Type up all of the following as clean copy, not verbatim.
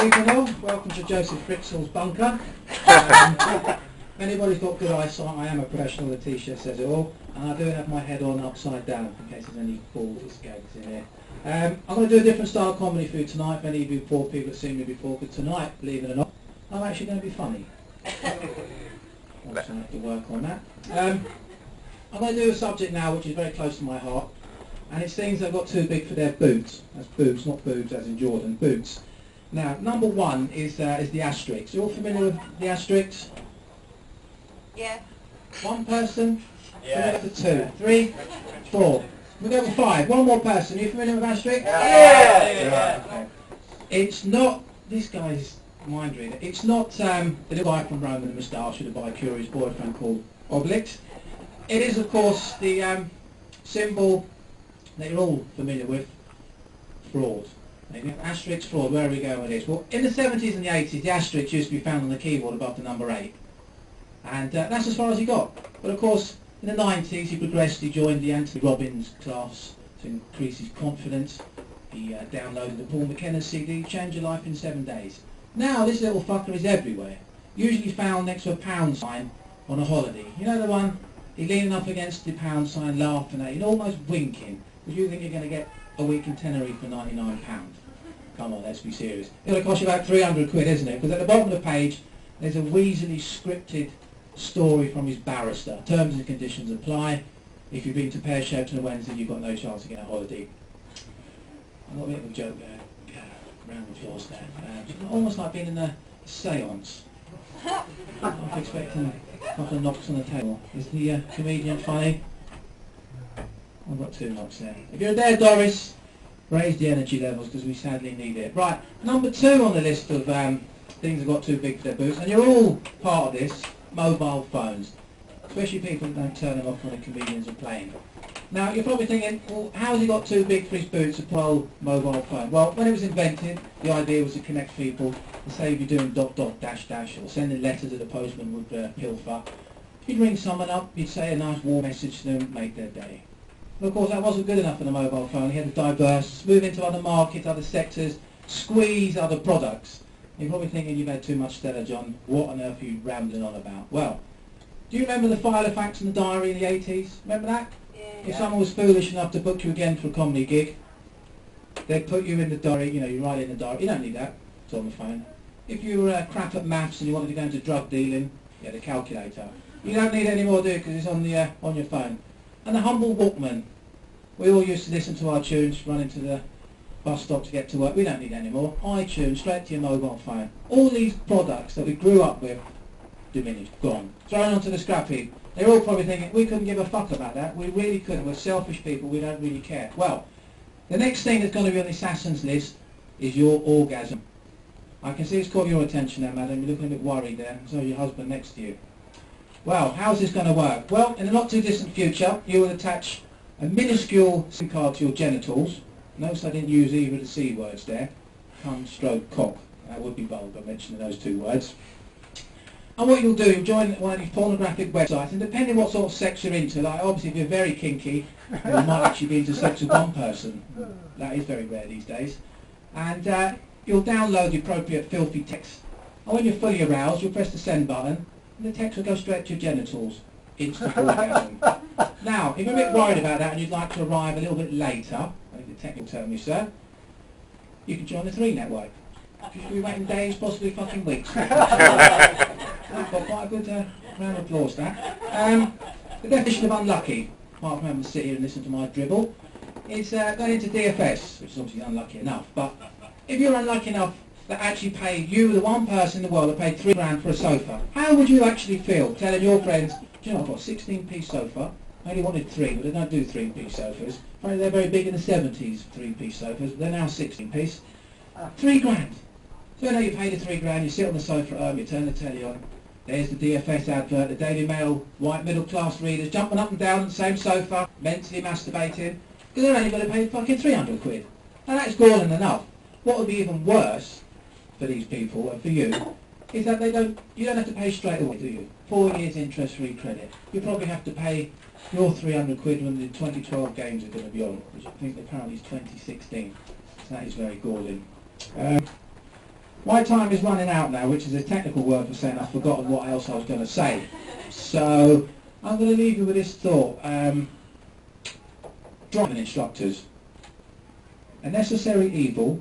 keeping well? Welcome to Joseph Fritzl's bunker. If anybody's got good eyesight, I am a professional, the t-shirt says it all. And I do have my head on upside down in case there's any balls or skags in here. I'm going to do a different style of comedy for you tonight, if any of you poor people have seen me before, because tonight, believe it or not, I'm actually going to be funny. Obviously I have to work on that. I'm going to do a subject now which is very close to my heart, and it's things that got too big for their boots. That's boobs, not boobs as in Jordan, boots. Now, number one is the asterisk. You all familiar with the asterisk? Yeah. One person? Yeah. We'll go for two, three, four. We'll go for five. One more person. Are you familiar with asterisk? Yeah. Okay. It's not, this guy's mind reader, it's not the little guy from Rome with a moustache with a bi-curious boyfriend called Obelix. It is, of course, the symbol that you're all familiar with, fraud. Asterisk fraud, where are we going with this? Well, in the 70s and the 80s, the asterisk used to be found on the keyboard above the number 8. And that's as far as he got. But of course, in the 90s, he progressed, he joined the Anthony Robbins class to increase his confidence. He downloaded the Paul McKenna CD, Change Your Life in 7 Days. Now, this little fucker is everywhere. Usually found next to a pound sign on a holiday. You know the one? He's leaning up against the pound sign, laughing at you, and almost winking. Because you think you're going to get a week in Tenerife for £99. Come on, let's be serious. It's going to cost you about 300 quid, isn't it? Because at the bottom of the page, there's a wheezily scripted story from his barrister. Terms and conditions apply. If you've been to Pear Shaped on a Wednesday, you've got no chance of getting a holiday. I've got a bit of a joke there. Round of applause there. It's almost like being in a seance. I'm expecting a couple of knocks on the table. Is the comedian funny? I've got 2 knocks there. If you're there, Doris, raise the energy levels because we sadly need it. Right, number 2 on the list of things that got too big for their boots, and you're all part of this, mobile phones. Especially people that don't turn them off when the comedians are playing. Now, you're probably thinking, well, how has he got too big for his boots, a mobile phone? Well, when it was invented, the idea was to connect people, to say if you're doing ... or sending letters that the postman would pilfer. You'd ring someone up, you'd say a nice warm message to them, make their day. But of course, that wasn't good enough for the mobile phone. He had to diverse, move into other markets, other sectors, squeeze other products. You're probably thinking you've had too much Stella, John. What on earth are you rambling on about? Well, do you remember the Filofax and the diary in the 80s? Remember that? If someone was foolish enough to book you again for a comedy gig, they'd put you in the diary, you know, you write it in the diary. You don't need that, it's on the phone. If you were crap at maths and you wanted to go into drug dealing, you had a calculator. You don't need any more, do you, because it's on your phone. And the humble Walkman. We all used to listen to our tunes, running to the bus stop to get to work. We don't need any more. iTunes, straight to your mobile phone. All these products that we grew up with, diminished, gone. Thrown onto the scrap heap. They're all probably thinking, we couldn't give a fuck about that. We really couldn't. We're selfish people. We don't really care. Well, the next thing that's going to be on the assassin's list is your orgasm. I can see it's caught your attention there, madam. You're looking a bit worried there. So is your husband next to you. Well, how's this going to work? Well, in the not too distant future, you will attach a minuscule SIM card to your genitals. Notice I didn't use either of the C words there. Cum, stroke, cock. That would be vulgar mentioning those 2 words. And what you'll do, you'll join one of these pornographic websites, and depending what sort of sex you're into, like obviously if you're very kinky, you might actually be into sex with one person. That is very rare these days. And you'll download the appropriate filthy text. And when you're fully aroused, you'll press the send button, and the text will go straight to your genitals. Instant orgasm. Now, if you're a bit worried about that and you'd like to arrive a little bit later, I think the technical term is, sir, you can join the 3 network. You should be waiting days, possibly fucking weeks. I've got quite a good round of applause there. The definition of unlucky, apart from having to sit here and listen to my dribble, is going into DFS, which is obviously unlucky enough. But if you're unlucky enough that actually paid you, the one person in the world that paid £3 for a sofa, how would you actually feel telling your friends, do you know, I've got a 16-piece sofa, I only wanted 3, but they don't do 3-piece sofas. Apparently they're very big in the 70s, 3-piece sofas, but they're now 16-piece. £3. So now you pay the £3, you sit on the sofa at home, you turn the telly on, there's the DFS advert, the Daily Mail, white middle class readers jumping up and down on the same sofa, mentally masturbating, because they're only going to pay fucking 300 quid. Now that's galling enough. What would be even worse for these people, and for you, is that you don't have to pay straight away, do you? 4 years interest-free credit. You probably have to pay your 300 quid when the 2012 games are going to be on, which I think apparently is 2016. So that is very galling. My time is running out now, which is a technical word for saying I've forgotten what else I was going to say. So I'm going to leave you with this thought. Driving instructors. A necessary evil,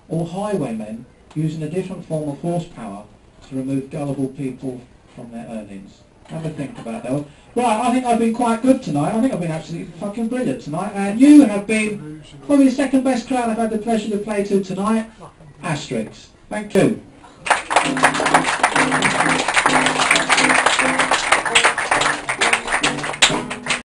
or highwaymen using a different form of horsepower to remove gullible people from their earnings. Have a think about that. Right, I think I've been quite good tonight. I think I've been absolutely fucking brilliant tonight. And you have been probably the second best crowd I've had the pleasure to play to tonight. Asterisks. Thank you.